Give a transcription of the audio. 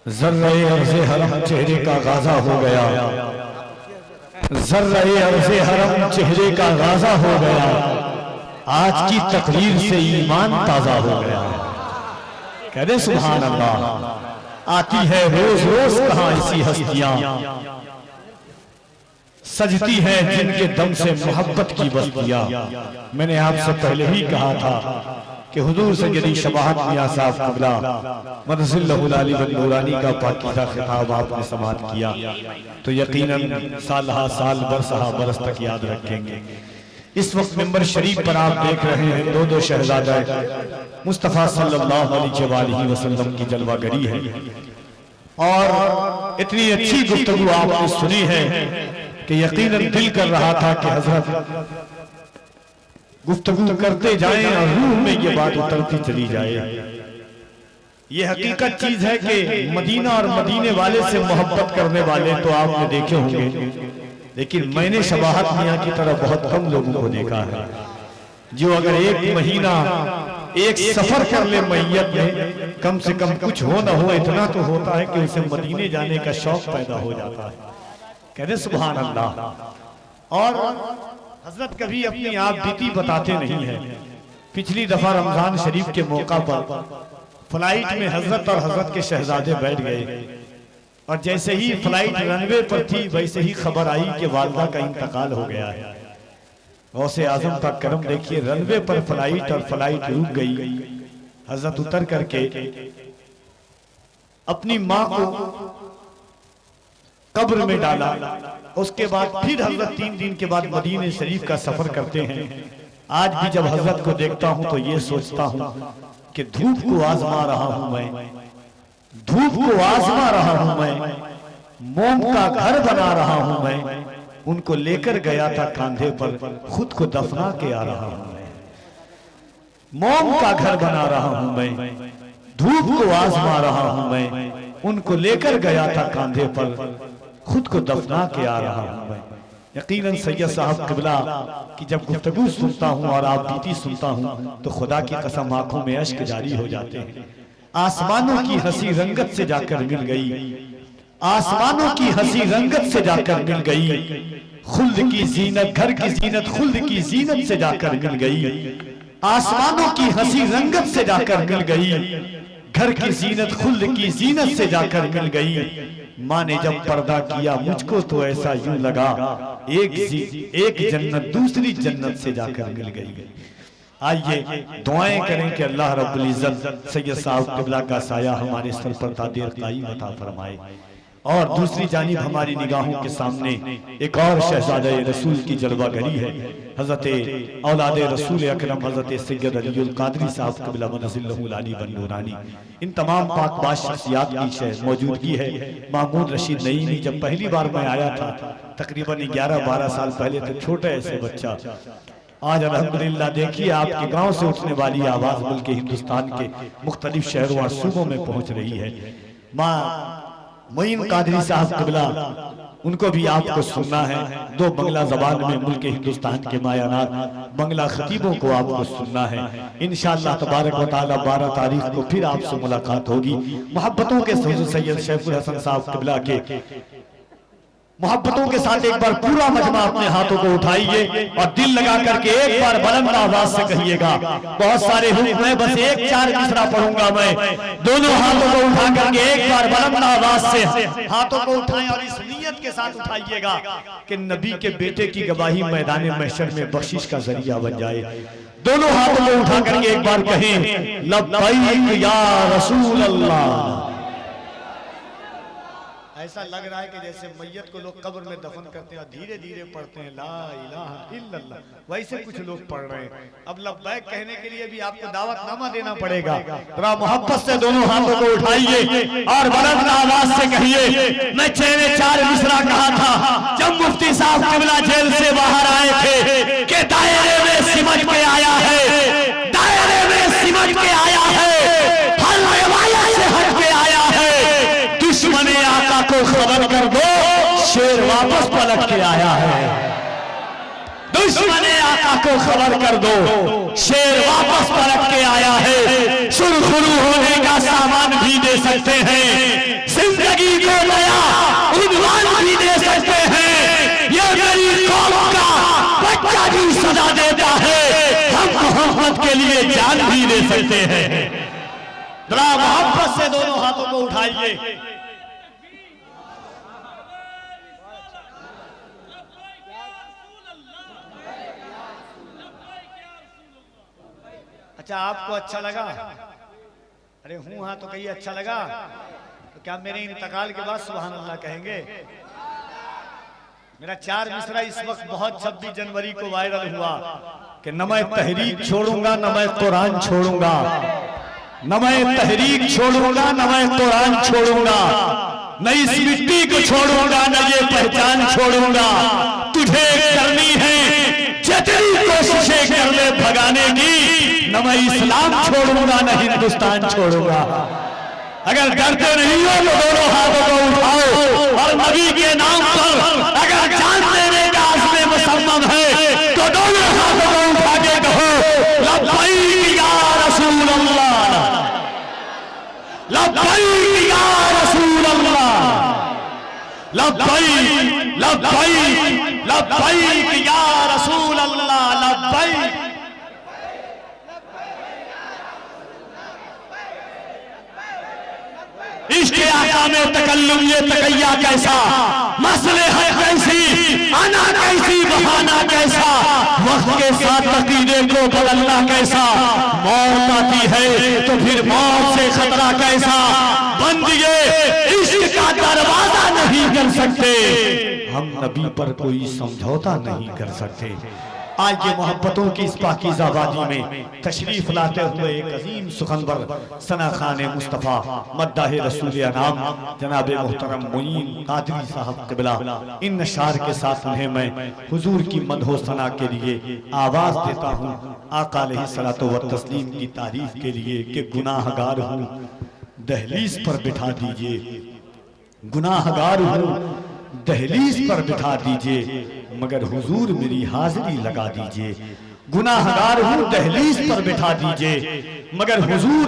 ज़र्रे अर्ज़े हरम चेहरे का गाज़ा हो गया, ज़र्रे अर्ज़े हरम चेहरे का गाज़ा हो गया, आज की तकरीर से ईमान ताज़ा हो गया। कह दे सुभान अल्लाह। आती है रोज रोज कहाँ ऐसी हस्तियां, सजती है जिनके दम से मोहब्बत की बस्तियां। मैंने आपसे पहले ही कहा था कि हुजूर सैयदी शबाहत मियां साहब क़िबला मदज़िल्लहुल आली व नूरानी का पाकीज़ा खिताब आपने समाअत किया तो यकीनन सालहा साल बरसहा बरस तक याद रखेंगे। इस वक्त मिंबर शरीफ पर आप देख रहे हैं दो शहजादा मुस्तफ़ा सल्लल्लाहु अलैहि वसल्लम की जलवागरी है और इतनी अच्छी गुफ्तगू आपने सुनी है कि यकीनन दिल कर रहा था कि हजरत गुफ्तगू करते जाएं और रूह में ये बात उतरती चली जाए। ये हकीकत चीज है कि मदीना और मदीने वाले से मोहब्बत करने वाले तो आपने देखे होंगे, लेकिन मैंने शबाहत मियां की तरह बहुत कम लोगों को देखा है जो अगर एक महीना एक सफर कर ले मैयत में, कम से कम कुछ हो ना हो इतना तो होता है कि उसे मदीने जाने का शौक पैदा हो जाता है। कहते सुभान अल्लाह। और हजरत कभी अपनी आप बीती बताते नहीं है। पिछली दफा रमजान शरीफ के मौका पर फ्लाइट में हजरत और हजरत के शहजादे बैठ गए और जैसे ही फ्लाइट रनवे पर थी वैसे ही खबर आई कि वालिदा का इंतकाल हो गया है। गौसे आजम का करम देखिए, रनवे पर फ्लाइट और फ्लाइट रुक गई। हजरत उतर करके अपनी माँ को कब्र में डाला। उसके बाद फिर हजरत 3 दिन के बाद मदीने शरीफ का सफर करते हैं। आज भी जब हजरत को देखता हूं तो ये सोचता हूं कि धूप को आजमा रहा हूं मैं, धूप को आजमा रहा हूं मैं, मोम का घर बना रहा हूं मैं, उनको लेकर गया था कांधे पर, खुद को दफना के आ रहा हूं मैं। मोम का घर बना रहा हूं मैं, धूप को आजमा रहा हूं मैं, उनको लेकर गया था कांधे पर, खुद को दफना के आ रहा हूं मैं। यकीनन सैयद साहब क़िबला की जब गुफ्तगू सुनता हूं और आप बीती सुनता हूं तो खुदा की कसम आंखों में अश्क जारी हो जाते हैं। आसमानों की हंसी रंगत से जाकर मिल गई, आसमानों की हंसी रंगत से जाकर मिल गई, खुल्द की जीनत घर की जीनत खुल्द की जीनत से जाकर मिल गई, आसमानों की हंसी रंगत से जाकर मिल गई, घर की जीनत खुल्द की जीनत से जाकर मिल गई। माँ ने जब पर्दा किया मुझको तो ऐसा यूं लगा एक जन्नत दूसरी जन्नत से जाकर मिल गई। आइए दुआएं करें कि अल्लाह रब्बुल इज्जत सैयद साहब क़िबला का साया हमारे सर पर तादेर कायम अता फरमाए। और दूसरी जानिब हमारी निगाहों के सामने एक और शहजादे रसूल की जलवागरी है, हजरत औलादे रसूल अकरम हजरत सैयद अलीउल कादरी साहब क़िबला मदज़िल्लहुल आली व नूरानी। इन तमाम पाकबाज शख्सियात की मौजूदगी है। महमूद रशीद नईमी जब पहली बार मैं आया था तकरीबन 11-12 साल पहले, तो छोटा ऐसे बच्चा, आज अल्हम्दुलिल्लाह देखिए आपके गांव से उठने वाली आवाज मुल्क हिंदुस्तान के मुख्तलिफ शहरों और सूबों में पहुंच रही है। माँ मोइन कादरी साहब क़िबला, उनको भी आपको सुनना है। 2 बंगला जबान में मुल्क हिंदुस्तान के मायानात बंगला खतीबों को आपको सुनना है। इंशाअल्लाह तबारक व तआला 12 तारीख को फिर आपसे मुलाकात होगी। मोहब्बतों के सैयद शैफुल हसन साहब क़िबला के मोहब्बतों के साथ एक बार पूरा मजमा अपने हाथों को उठाइए और दिल लगा करके एक बार बुलंद आवाज से कहिएगा। बहुत सारे हुक्म है, बस 1-4 मिसरा पढ़ूंगा मैं। दोनों हाथों को उठा करके एक बार बुलंद आवाज से हाथों को उठाएं और इस नियत के साथ उठाइएगा कि नबी के बेटे की गवाही मैदान महशर में बख्शिश का जरिया बन जाए। दोनों हाथों को उठा करके एक बार कहें लब्बैक या रसूल अल्लाह। ऐसा लग रहा है कि जैसे मैयत को लोग कब्र में दफन करते हैं और धीरे धीरे पढ़ते हैं ला इलाहा इल्लल्लाह, वैसे कुछ लोग पढ़ रहे हैं। अब लब्बैक कहने के लिए भी आपको दावतनामा देना पड़ेगा। थोड़ा मोहब्बत से दोनों हाथों को उठाइए और बुलंद आवाज से कहिए। मैं 4 मिसरा कहा था जब मुफ्ती साहब क़िबला जेल से बाहर आए थे कि दायरे में सिमट के आया है, दायरे में सिमट के आया है, हर रिवायत से हट के आया है। दुश्मने आका को खबर कर दो, शेर वापस पलट के आया है। दुश्मने आका को खबर कर दो, शेर वापस पलट के आया है। सुरखरू होने का सामान भी दे सकते हैं, जिंदगी को नया उन्वान भी दे सकते हैं। ये मेरी कौम का बच्चा भी सजा देता है, हम मोहम्मद के लिए जान भी दे सकते हैं। जरा मोहब्बत से दोनों हाथों को उठाइए। अच्छा, आपको अच्छा लगा? अरे हूं हाँ तो कहिए अच्छा लगा। तो क्या मेरे इंतकाल के बाद सुभान अल्लाह कहेंगे? मेरा 4 मिसरा इस वक्त बहुत 26 जनवरी को वायरल हुआ कि न मैं तहरीक छोड़ूंगा न मैं कुरान छोड़ूंगा, न मैं तहरीक छोड़ूंगा न मैं कुरान छोड़ूंगा, न इस मिट्टी को छोड़ूंगा न ये पहचान छोड़ूंगा। तुझे करनी है जितनी कोशिशें कर ले भगाने की, न मैं इस्लाम छोड़ूंगा न हिंदुस्तान छोड़ूंगा। अगर डरते नहीं हो तो दोनों हाथों को उठाओ और नबी के नाम पर अगर जान देने का आज़्म मुसम्मम है तो दोनों हाथों को उठा के कहो लब्बैक या रसूल अल्लाह, लब्बैक या रसूल अल्लाह, लब्बैक लब्बैक लब्बैक या रसूल अल्लाह, लब्बैक। इसके आका में तकल्लुम ये तकैया कैसा, मसले है कैसी, आना कैसी, बहाना कैसा, वक्त के साथ तकदीरें को बदलना कैसा। मौत आती है तो फिर मौत से खतरा कैसा, बंदिए इश्क का दरवाजा नहीं कर सकते, हम नबी पर कोई समझौता नहीं कर सकते। आज ये मोहब्बतों की इस पाकीज़ा वादी में तशरीफ लाते हुए एक अजीम सुखनवर सना खान मुस्तफ़ा मद्दाह रसूल अनाम जनाब मोहतरम मुईन कादरी साहब क़िबला, इन अशार के साथ उन्हें मैं हुजूर की मदहो सना के लिए आवाज़ देता हूँ। आका अलैहिस्सलातो व तस्लीम की तारीफ के लिए कि गुनाहगार हूँ दहलीज पर बिठा दीजिए, गुनाहगार हूँ दहलीज पर बिठा दीजिए, मगर हुजूर मेरी हाजिरी लगा दीजिए। गुनाहगार हूँ दहलीज पर बिठा दीजिए, मगर हुजूर